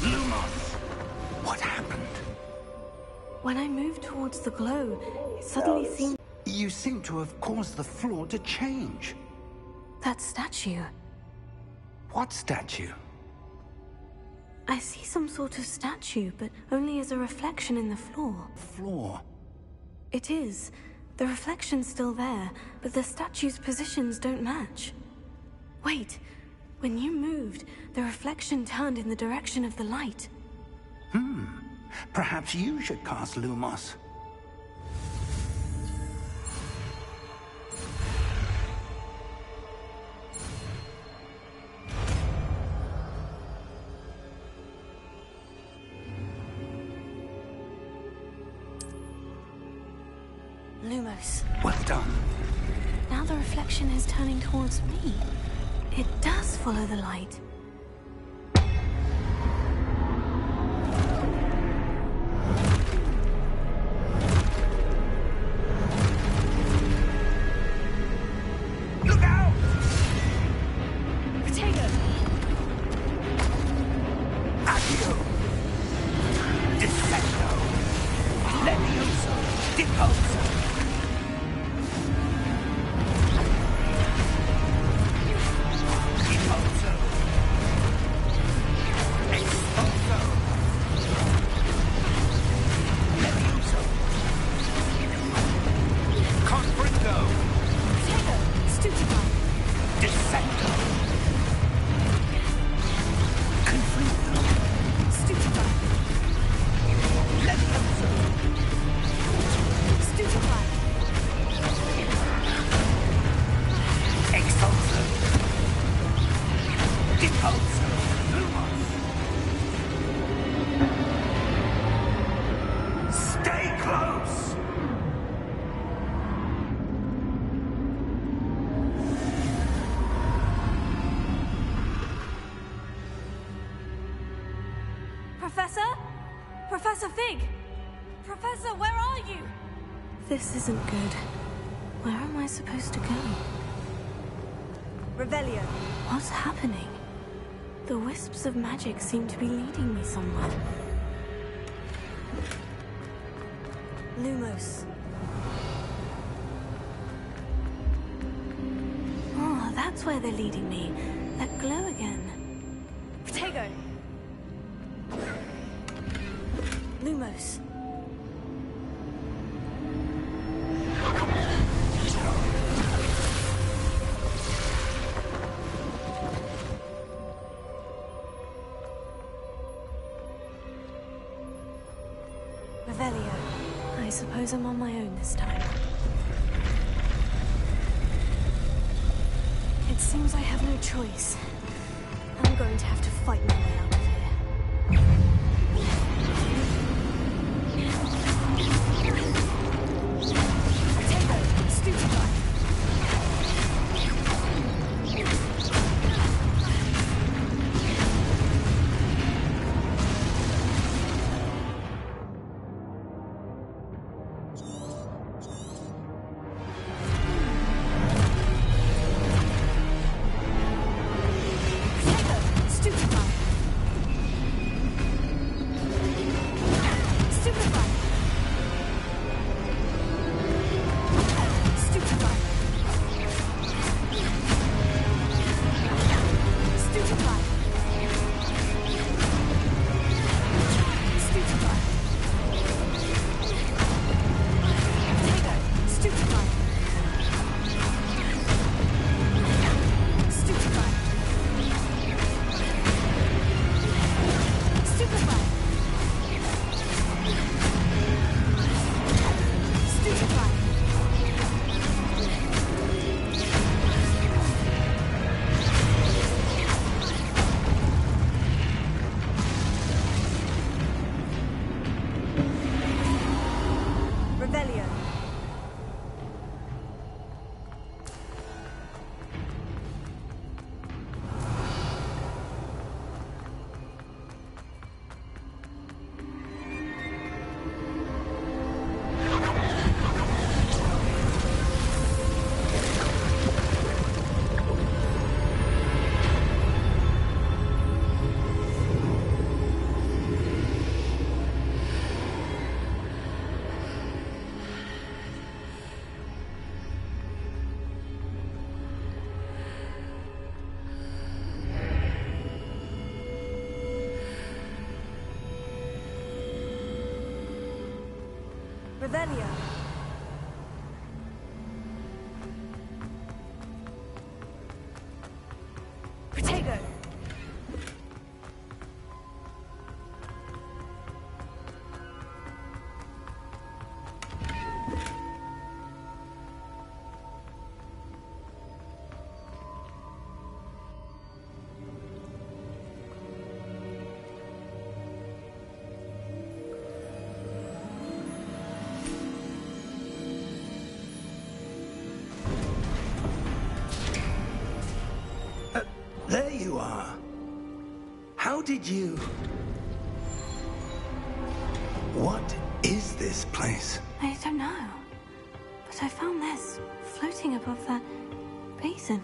Lumos! What happened? When I moved towards the glow, it suddenly seemed... You seem to have caused the floor to change. That statue. What statue? I see some sort of statue, but only as a reflection in the floor. Floor? It is. The reflection's still there, but the statue's positions don't match. Wait. When you moved, the reflection turned in the direction of the light. Perhaps you should cast Lumos. Lumos. Well done. Now the reflection is turning towards me. It does follow the light. Look out! Potato! Accio! Descendo! Levioso! Deposo! Deposo! Exposo! Levioso! Confringo! Potato! Stupefy! Descendo! Confringo! Stupefy! Levioso! Stupefy! Expulso! Deposo! Lumos! Stay close! Professor? Professor Fig! Professor, where are you? This isn't good. Where am I supposed to go? Revelio. What's happening? The wisps of magic seem to be leading me somewhere. Lumos. Oh, that's where they're leading me. That glow again. Protego. Lumos. Revelio. I suppose I'm on my own this time. It seems I have no choice. I'm going to have to fight my way out of here. Potato, stupefy. Potato, stupefy. Revelio. Protego. There you are. How did you... What is this place? I don't know. But I found this floating above that basin.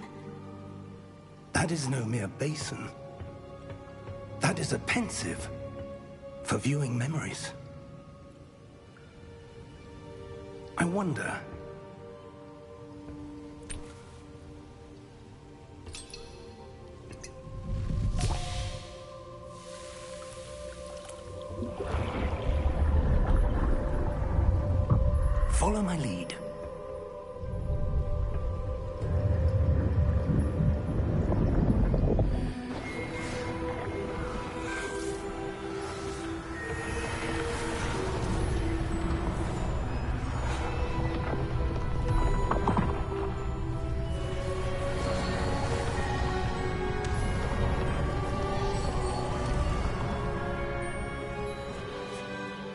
That is no mere basin. That is a pensive for viewing memories. I wonder... Follow my lead.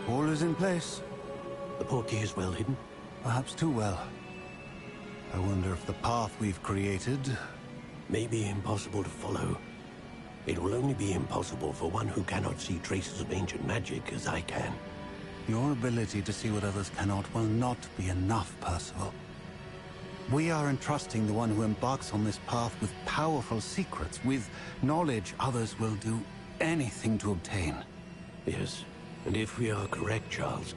All is in place. The portkey is well hidden. Perhaps too well. I wonder if the path we've created... May be impossible to follow. It will only be impossible for one who cannot see traces of ancient magic as I can. Your ability to see what others cannot will not be enough, Percival. We are entrusting the one who embarks on this path with powerful secrets, with knowledge others will do anything to obtain. Yes, and if we are correct, Charles,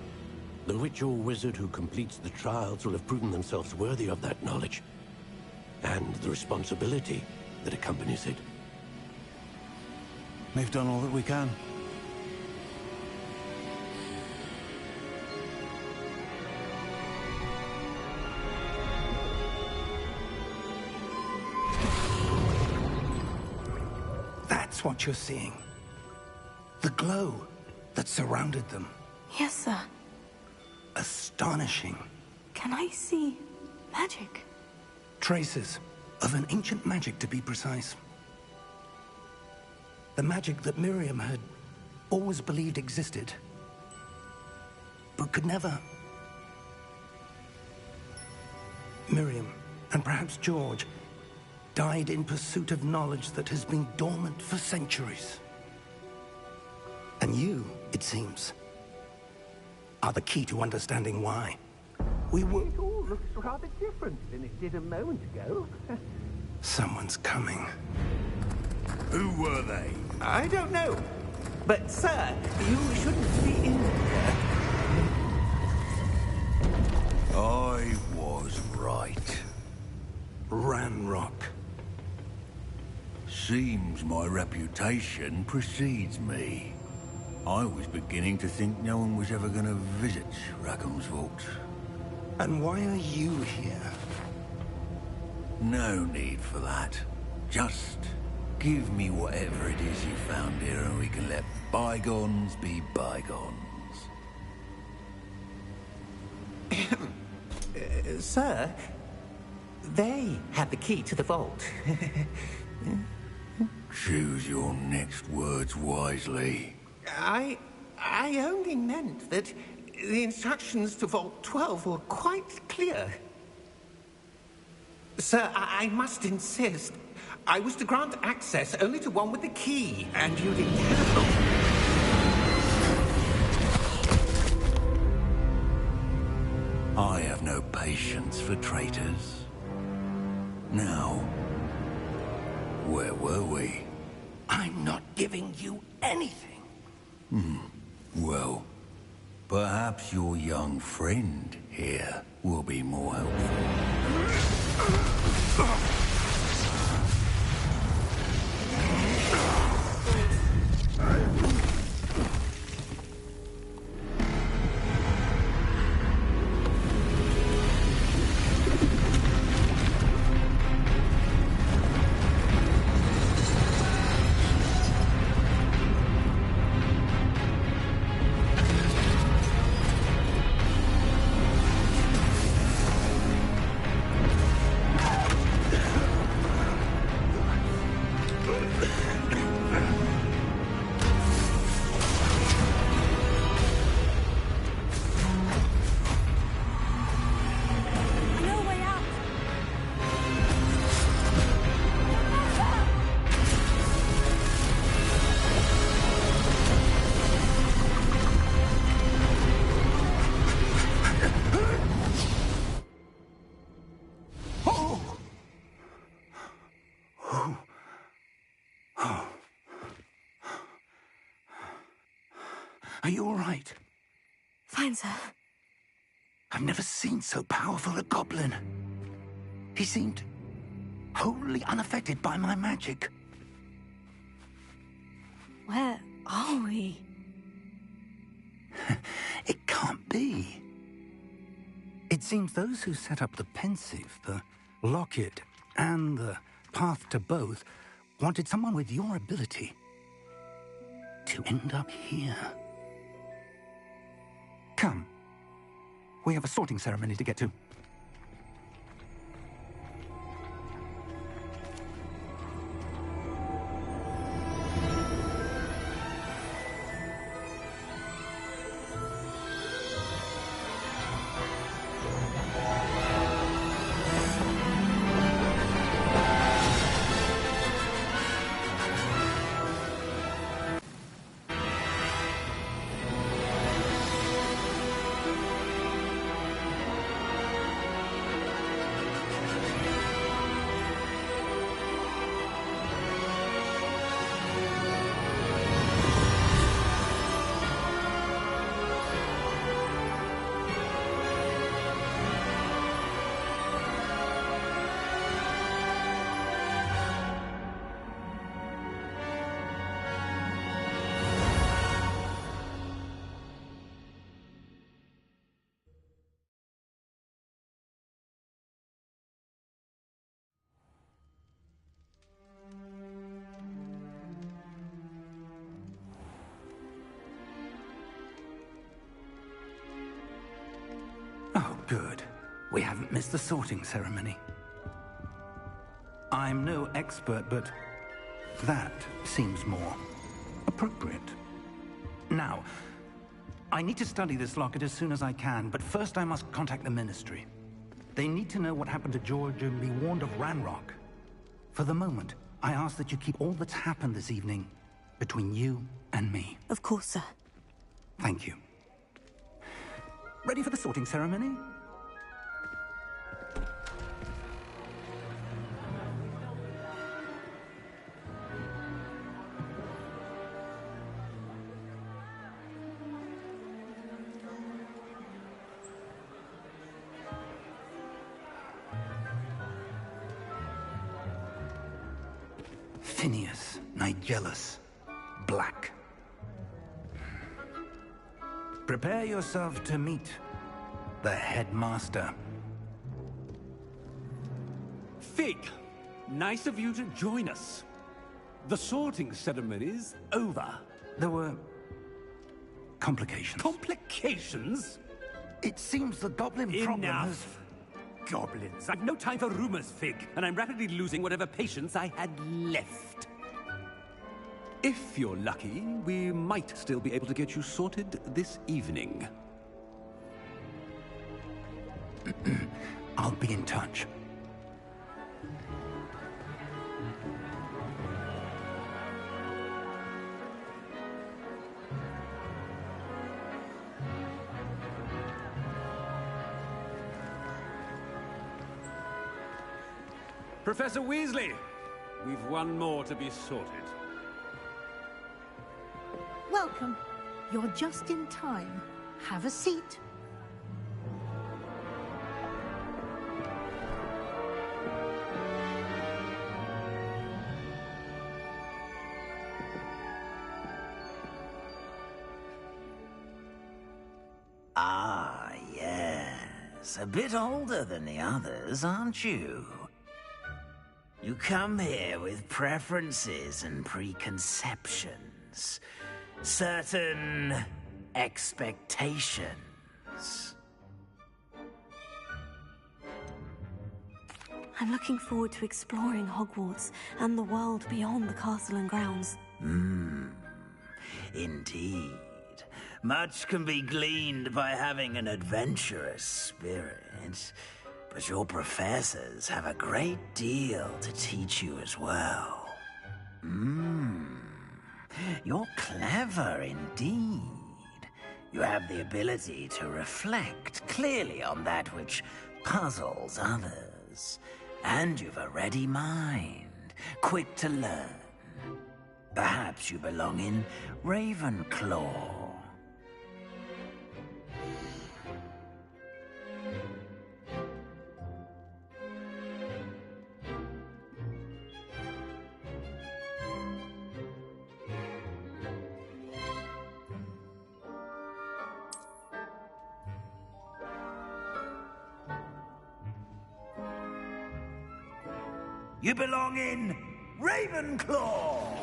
the witch or wizard who completes the trials will have proven themselves worthy of that knowledge, and the responsibility that accompanies it. We've done all that we can. That's what you're seeing. The glow that surrounded them. Yes, sir. Astonishing. Can I see magic? Traces of an ancient magic, to be precise. The magic that Miriam had always believed existed, but could never. Miriam, and perhaps George, died in pursuit of knowledge that has been dormant for centuries. And you, it seems, are the key to understanding why. We were... It all looks rather different than it did a moment ago. Someone's coming. Who were they? I don't know. But, sir, you shouldn't be in here. I was right. Ranrock. Seems my reputation precedes me. I was beginning to think no one was ever going to visit Rackham's vault. And why are you here? No need for that. Just give me whatever it is you found here and we can let bygones be bygones. Sir, they had the key to the vault. Choose your next words wisely. I only meant that the instructions to Vault 12 were quite clear. Sir, I must insist. I was to grant access only to one with the key, and you didn't have. I have no patience for traitors. Now, where were we? I'm not giving you anything. Well, perhaps your young friend here will be more helpful. Are you all right? Fine, sir. I've never seen so powerful a goblin. He seemed wholly unaffected by my magic. Where are we? It can't be. It seems those who set up the pensive, the locket, and the path to both wanted someone with your ability to end up here. Come. We have a sorting ceremony to get to. Oh, good. We haven't missed the sorting ceremony. I'm no expert, but that seems more appropriate. Now, I need to study this locket as soon as I can, but first I must contact the Ministry. They need to know what happened to George and be warned of Ranrock. For the moment, I ask that you keep all that's happened this evening between you and me. Of course, sir. Thank you. Ready for the sorting ceremony? Phineas, Nigellus, Black. Prepare yourself to meet the headmaster. Fig, nice of you to join us. The sorting ceremony's over. There were complications. Complications? It seems the goblin problem has... Enough. Goblins. I've no time for rumors, Fig, and I'm rapidly losing whatever patience I had left. If you're lucky, we might still be able to get you sorted this evening. I'll be in touch. Professor Weasley, we've one more to be sorted. Welcome. You're just in time. Have a seat. Ah, yes. A bit older than the others, aren't you? You come here with preferences and preconceptions. Certain expectations. I'm looking forward to exploring Hogwarts and the world beyond the castle and grounds. Indeed. Much can be gleaned by having an adventurous spirit. But your professors have a great deal to teach you as well. You're clever indeed. You have the ability to reflect clearly on that which puzzles others. And you've a ready mind, quick to learn. Perhaps you belong in Ravenclaw. You belong in Ravenclaw!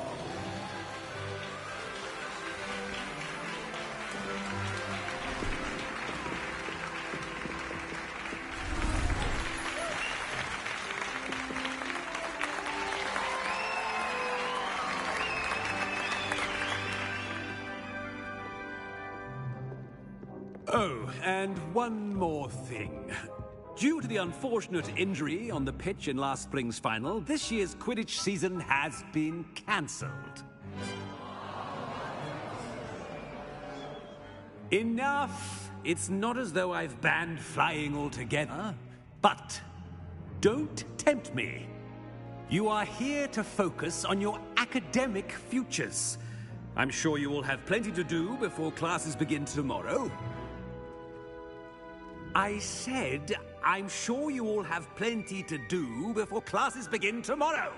Oh, and one more thing. Due to the unfortunate injury on the pitch in last spring's final, this year's Quidditch season has been cancelled. Enough! It's not as though I've banned flying altogether. But don't tempt me. You are here to focus on your academic futures. I'm sure you all have plenty to do before classes begin tomorrow. I said, I'm sure you all have plenty to do before classes begin tomorrow.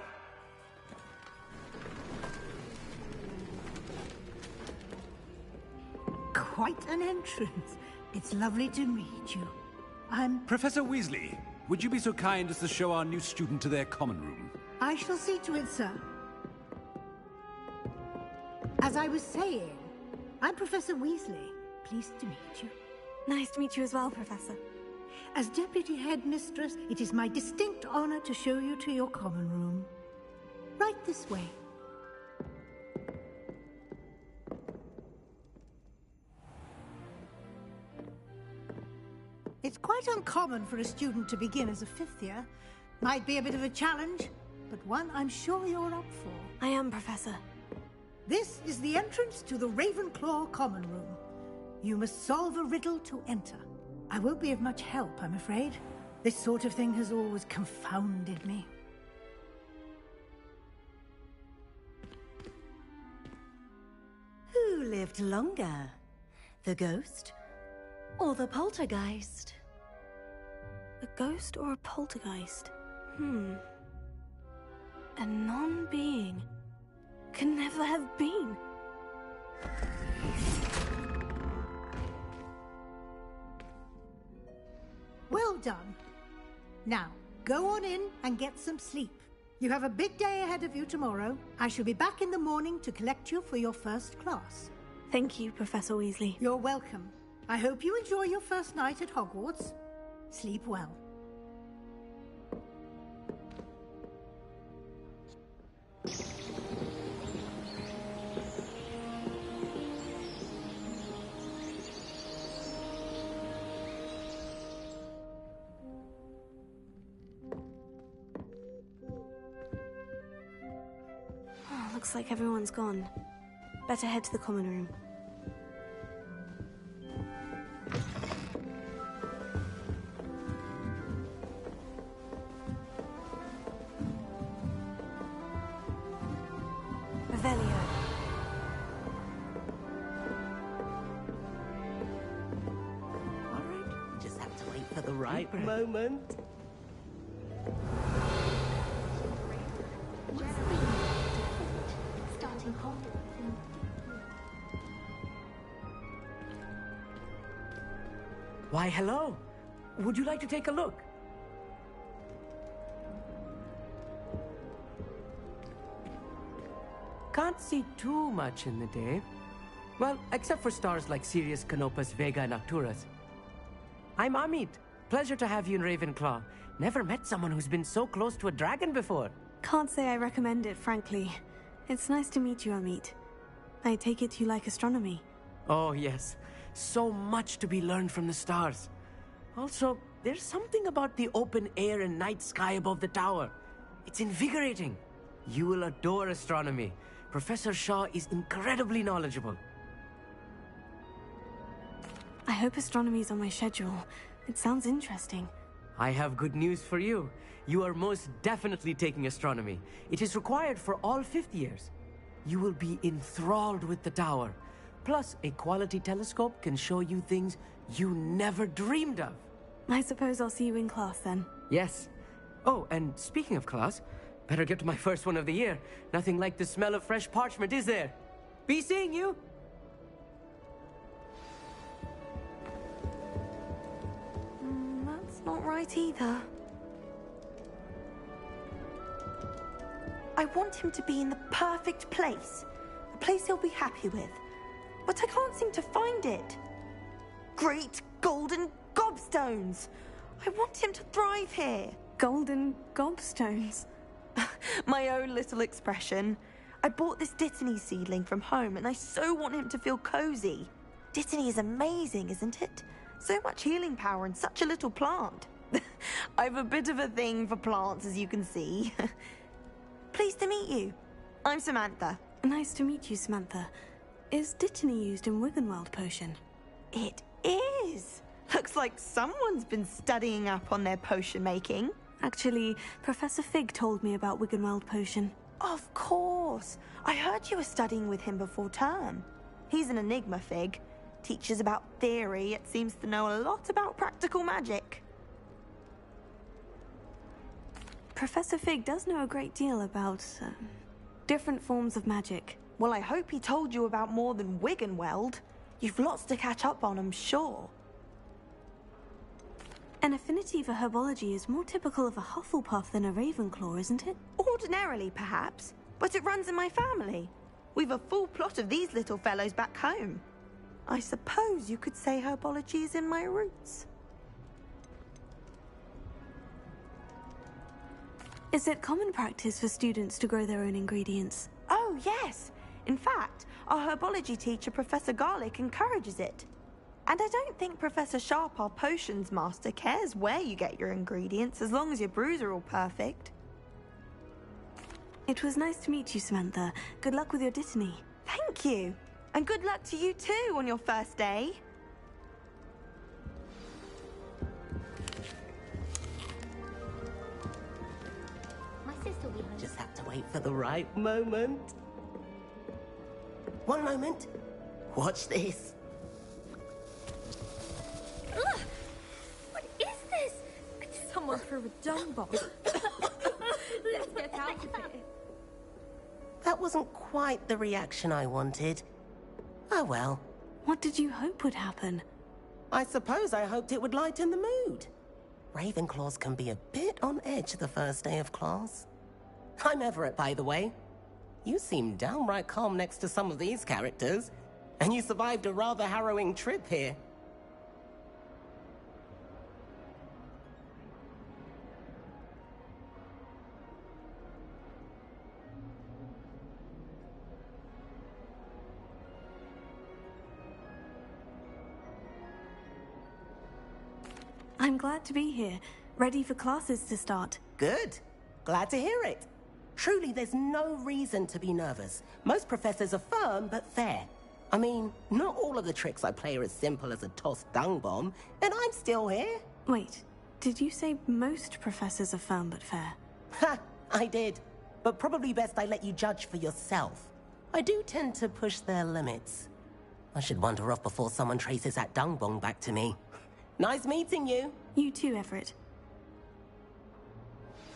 Quite an entrance. It's lovely to meet you. Professor Weasley, would you be so kind as to show our new student to their common room? I shall see to it, sir. As I was saying, I'm Professor Weasley. Pleased to meet you. Nice to meet you as well, Professor. As Deputy Headmistress, it is my distinct honor to show you to your common room. Right this way. It's quite uncommon for a student to begin as a fifth year. Might be a bit of a challenge, but one I'm sure you're up for. I am, Professor. This is the entrance to the Ravenclaw common room. You must solve a riddle to enter. I won't be of much help, I'm afraid. This sort of thing has always confounded me. Who lived longer? The ghost or the poltergeist? A ghost or a poltergeist? A non-being can never have been. Well done. Now, go on in and get some sleep. You have a big day ahead of you tomorrow. I shall be back in the morning to collect you for your first class. Thank you, Professor Weasley. You're welcome. I hope you enjoy your first night at Hogwarts. Sleep well. Looks like everyone's gone. Better head to the common room. Revelio. All right, just have to wait for the right moment. Why, hello. Would you like to take a look? Can't see too much in the day. Well, except for stars like Sirius, Canopus, Vega, and Arcturus. I'm Amit. Pleasure to have you in Ravenclaw. Never met someone who's been so close to a dragon before. Can't say I recommend it, frankly. It's nice to meet you, Amit. I take it you like astronomy. Oh, yes. So much to be learned from the stars. Also, there's something about the open air and night sky above the tower. It's invigorating. You will adore astronomy. Professor Shaw is incredibly knowledgeable. I hope astronomy's on my schedule. It sounds interesting. I have good news for you. You are most definitely taking astronomy. It is required for all fifth years. You will be enthralled with the tower. Plus, a quality telescope can show you things you never dreamed of. I suppose I'll see you in class then. Yes. Oh, and speaking of class, better get to my first one of the year. Nothing like the smell of fresh parchment, is there? Be seeing you! That's not right either. I want him to be in the perfect place. A place he'll be happy with. But I can't seem to find it. Great golden gobstones! I want him to thrive here. Golden gobstones? My own little expression. I bought this Dittany seedling from home and I so want him to feel cozy. Dittany is amazing, isn't it? So much healing power in such a little plant. I've a bit of a thing for plants, as you can see. Pleased to meet you. I'm Samantha. Nice to meet you, Samantha. Is Dittany used in Wiggenweld potion? It is. Looks like someone's been studying up on their potion making. Actually, Professor Fig told me about Wiggenweld potion. Of course. I heard you were studying with him before term. He's an enigma, Fig. Teaches about theory, yet seems to know a lot about practical magic. Professor Fig does know a great deal about different forms of magic. Well, I hope he told you about more than Wiggenweld. You've lots to catch up on, I'm sure. An affinity for herbology is more typical of a Hufflepuff than a Ravenclaw, isn't it? Ordinarily, perhaps, but it runs in my family. We've a full plot of these little fellows back home. I suppose you could say herbology is in my roots. Is it common practice for students to grow their own ingredients? Oh, yes. In fact, our herbology teacher, Professor Garlick, encourages it. And I don't think Professor Sharp, our potions master, cares where you get your ingredients, as long as your brews are all perfect. It was nice to meet you, Samantha. Good luck with your Dittany. Thank you. And good luck to you too on your first day. My sister will be home. Just have to wait for the right moment. One moment. Watch this. Ugh! What is this? Someone threw a dung bomb. Let's get out of here. That wasn't quite the reaction I wanted. Oh well. What did you hope would happen? I suppose I hoped it would lighten the mood. Ravenclaws can be a bit on edge the first day of class. I'm Everett, by the way. You seem downright calm next to some of these characters, and you survived a rather harrowing trip here. I'm glad to be here, ready for classes to start. Good. Glad to hear it. Truly, there's no reason to be nervous. Most professors are firm but fair. I mean, not all of the tricks I play are as simple as a tossed dung bomb, and I'm still here. Wait, did you say most professors are firm but fair? Ha! I did. But probably best I let you judge for yourself. I do tend to push their limits. I should wander off before someone traces that dung bomb back to me. Nice meeting you. You too, Everett.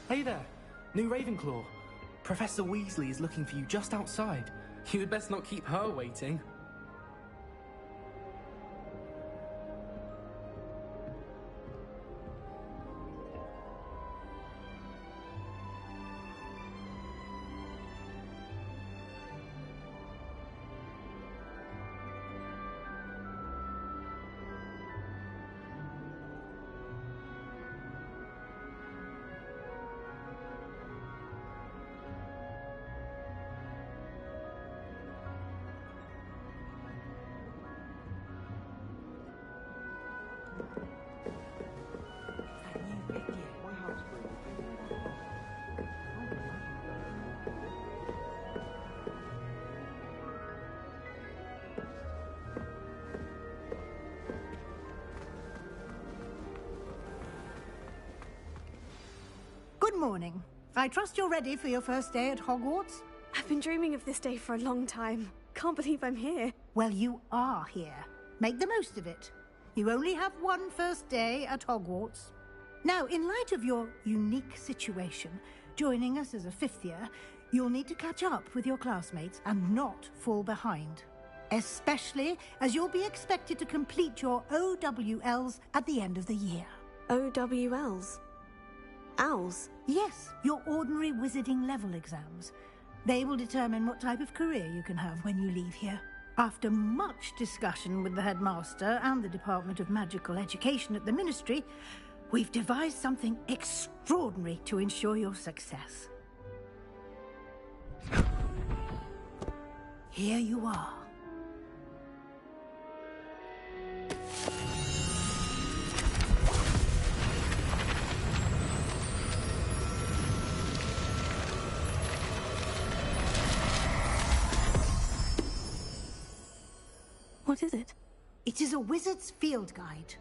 Hey there, new Ravenclaw. Professor Weasley is looking for you just outside. You had best not keep her waiting. Good morning. I trust you're ready for your first day at Hogwarts? I've been dreaming of this day for a long time. Can't believe I'm here. Well, you are here. Make the most of it. You only have one first day at Hogwarts. Now, in light of your unique situation, joining us as a fifth year, you'll need to catch up with your classmates and not fall behind. Especially as you'll be expected to complete your OWLs at the end of the year. OWLs? owls? Yes, your ordinary wizarding level exams. They will determine what type of career you can have when you leave here. After much discussion with the headmaster and the Department of Magical Education at the Ministry, we've devised something extraordinary to ensure your success. Here you are. What is it? It is a wizard's field guide.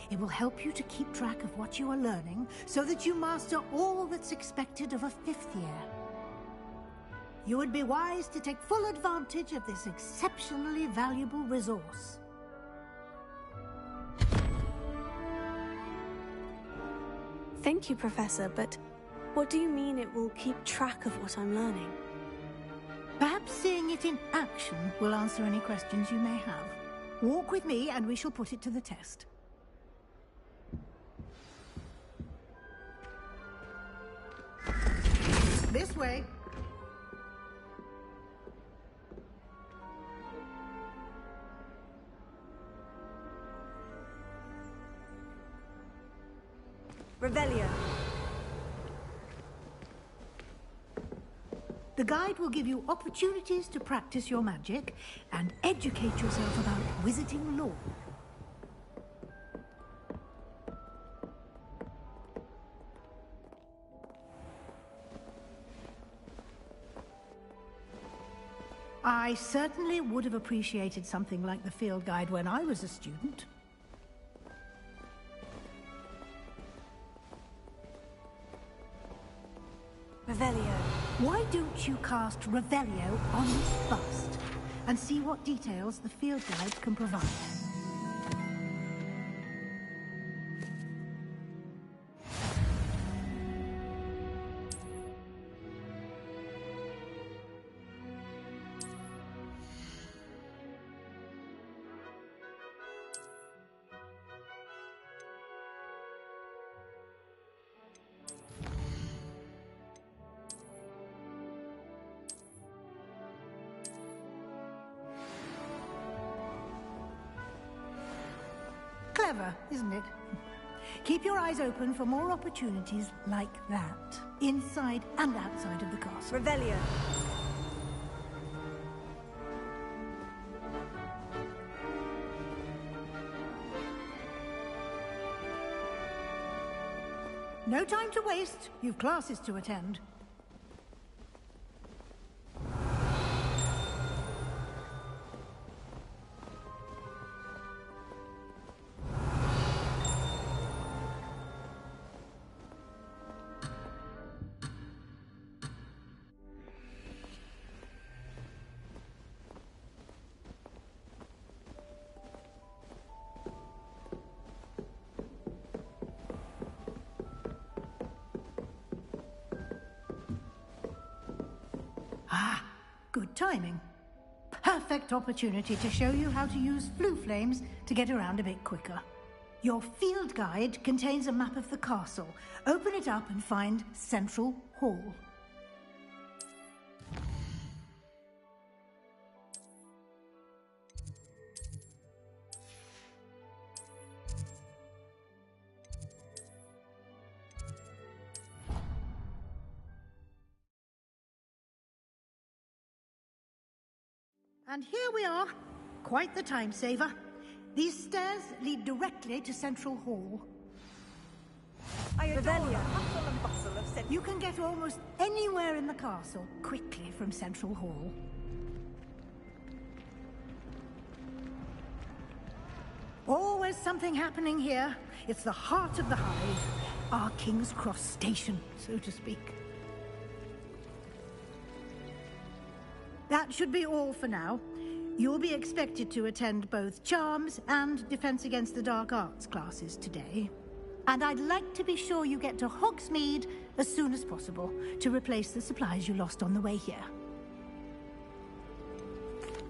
It will help you to keep track of what you are learning so that you master all that's expected of a 5th year. You would be wise to take full advantage of this exceptionally valuable resource. Thank you, Professor, but what do you mean it will keep track of what I'm learning? Perhaps seeing it in action will answer any questions you may have. Walk with me and we shall put it to the test. This way. Revelio. The guide will give you opportunities to practice your magic and educate yourself about wizarding lore. I certainly would have appreciated something like the field guide when I was a student. Revelio. Why don't you cast Revelio on this bust and see what details the field guide can provide? Clever, isn't it? Keep your eyes open for more opportunities like that, inside and outside of the castle. Revelio. No time to waste. You've classes to attend. Good timing. Perfect opportunity to show you how to use flue flames to get around a bit quicker. Your field guide contains a map of the castle. Open it up and find Central Hall. And here we are. Quite the time saver. These stairs lead directly to Central Hall. You can get almost anywhere in the castle quickly from Central Hall. Always something happening here. It's the heart of the hive. Our King's Cross station, so to speak. That should be all for now. You'll be expected to attend both Charms and Defense Against the Dark Arts classes today. And I'd like to be sure you get to Hogsmeade as soon as possible to replace the supplies you lost on the way here.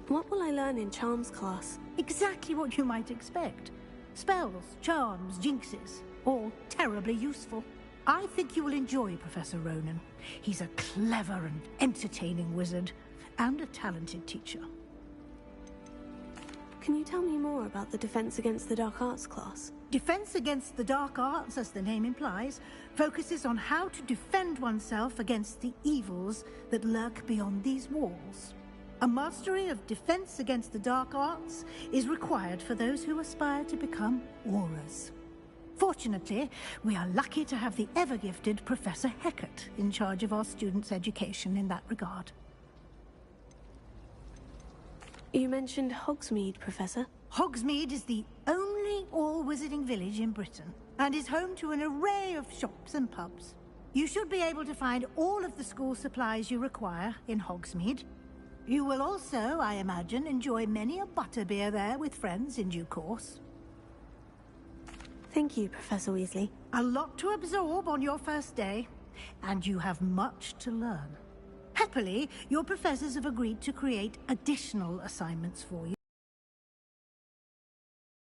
What will I learn in Charms class? Exactly what you might expect. Spells, charms, jinxes, all terribly useful. I think you will enjoy Professor Ronan. He's a clever and entertaining wizard, and a talented teacher. Can you tell me more about the Defense Against the Dark Arts class? Defense Against the Dark Arts, as the name implies, focuses on how to defend oneself against the evils that lurk beyond these walls. A mastery of Defense Against the Dark Arts is required for those who aspire to become Aurors. Fortunately, we are lucky to have the ever-gifted Professor Hecat in charge of our students' education in that regard. You mentioned Hogsmeade, Professor. Hogsmeade is the only all-wizarding village in Britain, and is home to an array of shops and pubs. You should be able to find all of the school supplies you require in Hogsmeade. You will also, I imagine, enjoy many a butterbeer there with friends in due course. Thank you, Professor Weasley. A lot to absorb on your first day, and you have much to learn. Happily, your professors have agreed to create additional assignments for you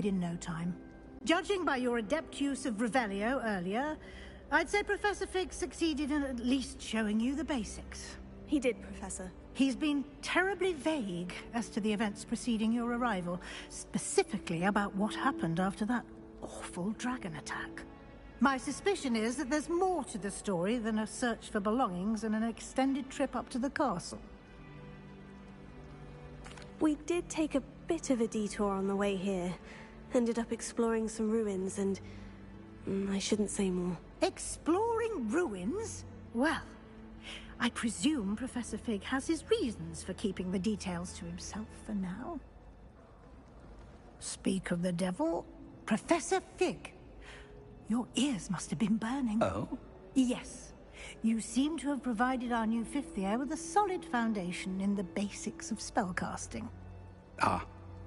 in no time. Judging by your adept use of Revelio earlier, I'd say Professor Fig succeeded in at least showing you the basics. He did, Professor. He's been terribly vague as to the events preceding your arrival, specifically about what happened after that awful dragon attack. My suspicion is that there's more to the story than a search for belongings and an extended trip up to the castle. We did take a bit of a detour on the way here. Ended up exploring some ruins and... I shouldn't say more. Exploring ruins? Well, I presume Professor Fig has his reasons for keeping the details to himself for now. Speak of the devil, Professor Fig. Your ears must have been burning. Oh? Yes. You seem to have provided our new fifth year with a solid foundation in the basics of spellcasting. Ah,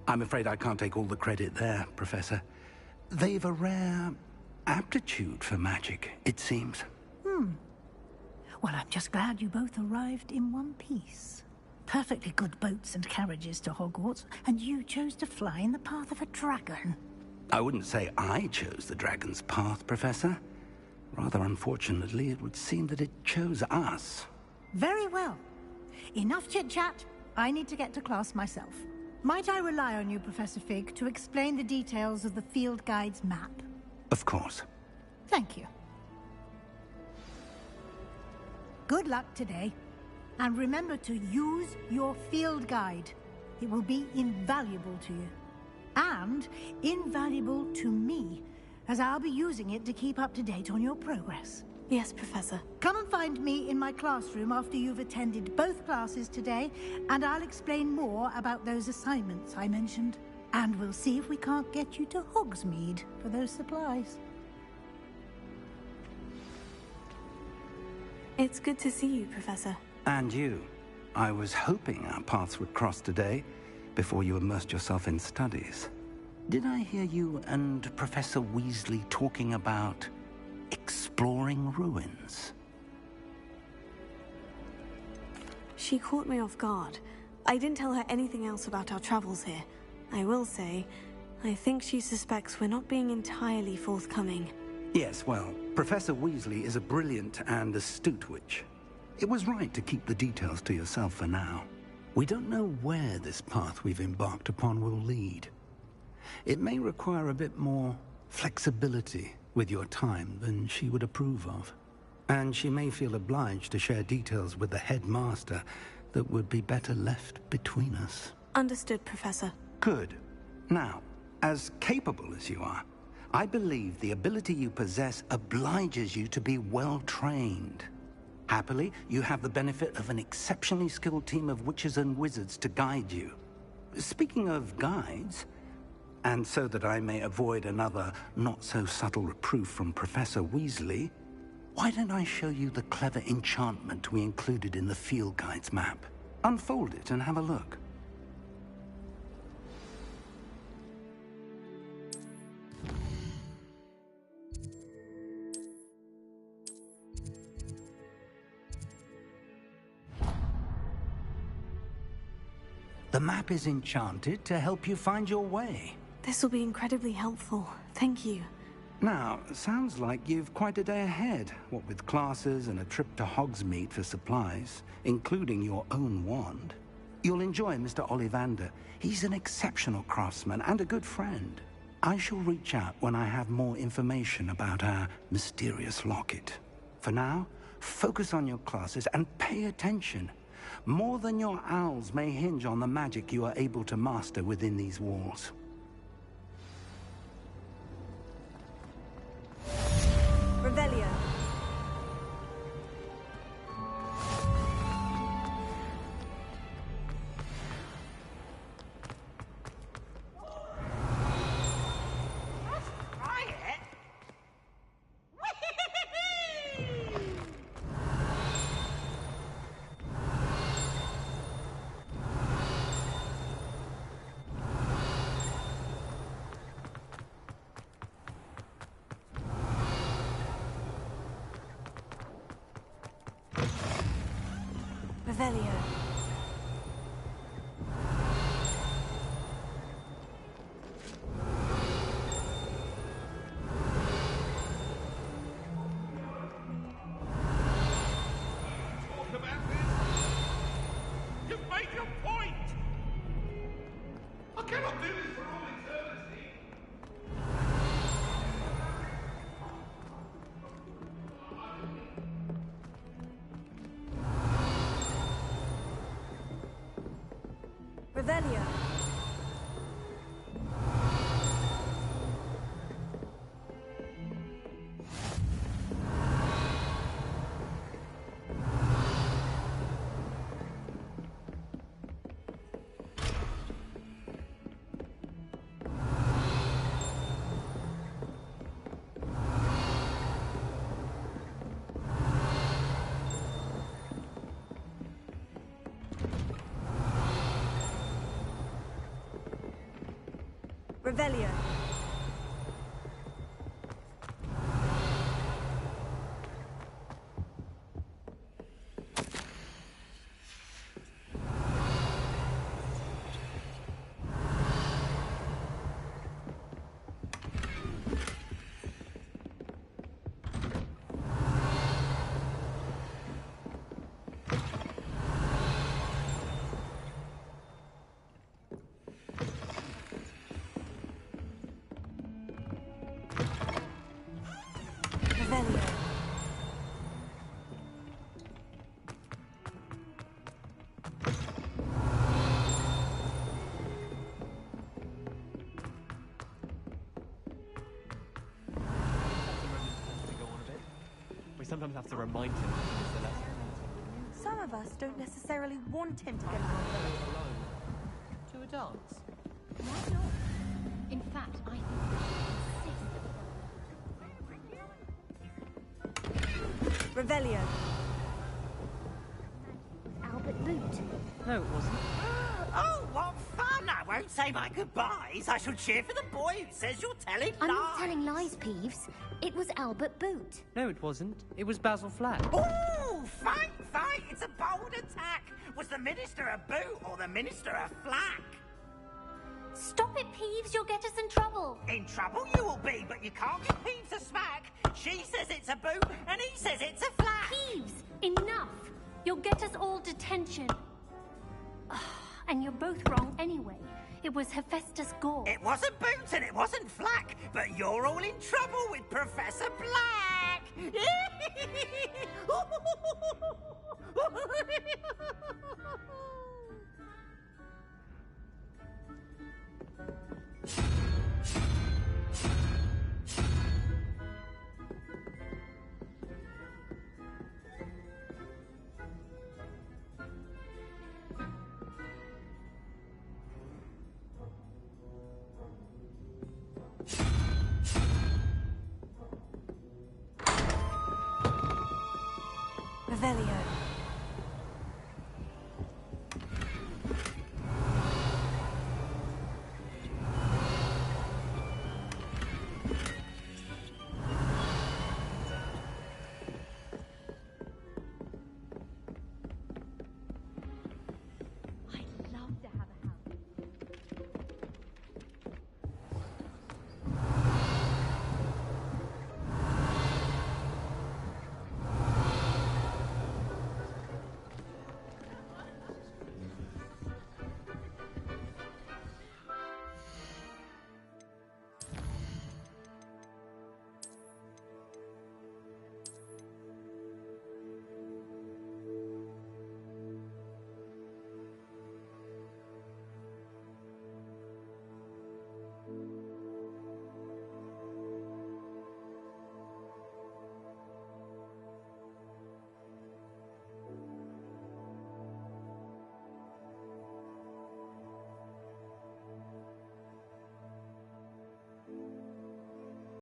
I'm afraid I can't take all the credit there, Professor. They've a rare aptitude for magic, it seems. Well, I'm just glad you both arrived in one piece. Perfectly good boats and carriages to Hogwarts, and you chose to fly in the path of a dragon. I wouldn't say I chose the dragon's path, Professor. Rather unfortunately, it would seem that it chose us. Very well. Enough chit-chat. I need to get to class myself. Might I rely on you, Professor Fig, to explain the details of the field guide's map? Of course. Thank you. Good luck today. And remember to use your field guide. It will be invaluable to you. And invaluable to me, as I'll be using it to keep up to date on your progress. Yes, Professor. Come and find me in my classroom after you've attended both classes today, and I'll explain more about those assignments I mentioned. And we'll see if we can't get you to Hogsmeade for those supplies. It's good to see you, Professor. And you. I was hoping our paths would cross today, before you immersed yourself in studies. Did I hear you and Professor Weasley talking about exploring ruins? She caught me off guard. I didn't tell her anything else about our travels here. I will say, I think she suspects we're not being entirely forthcoming. Yes, well, Professor Weasley is a brilliant and astute witch. It was right to keep the details to yourself for now. We don't know where this path we've embarked upon will lead. It may require a bit more flexibility with your time than she would approve of. And she may feel obliged to share details with the headmaster that would be better left between us. Understood, Professor. Good. Now, as capable as you are, I believe the ability you possess obliges you to be well-trained. Happily, you have the benefit of an exceptionally skilled team of witches and wizards to guide you. Speaking of guides, and so that I may avoid another not-so-subtle reproof from Professor Weasley, why don't I show you the clever enchantment we included in the field guide's map? Unfold it and have a look. The map is enchanted to help you find your way. This will be incredibly helpful. Thank you. Now, sounds like you've quite a day ahead, what with classes and a trip to Hogsmeade for supplies, including your own wand. You'll enjoy Mr. Ollivander. He's an exceptional craftsman and a good friend. I shall reach out when I have more information about our mysterious locket. For now, focus on your classes and pay attention. More than your owls may hinge on the magic you are able to master within these walls. Revelio. Revelio. You've made your point! I cannot do this for all eternity! Revelio. Revelio. Revelio. We sometimes have to remind him. Some of us don't necessarily want him to get out To a dance? Why not? In fact, I think Revelio. Albert Boot. No, it wasn't. Oh, what fun! I won't say my goodbyes. I shall cheer for the boy who says you're telling I'm lies. not telling lies, Peeves. It was Albert Boot. No, it wasn't. It was Basil Flack. Ooh, fight! It's a bold attack. Was the minister a boot or the minister a flack? Stop it, Peeves. You'll get us in trouble. In trouble you will be, but you can't give Peeves a smack. She says it's a boot, and he says it's a flack. Peeves, enough. You'll get us all detention. And you're both wrong anyway. It was Hephaestus Gore. It wasn't boot and it wasn't flack, but you're all in trouble with Professor Black. Revelio.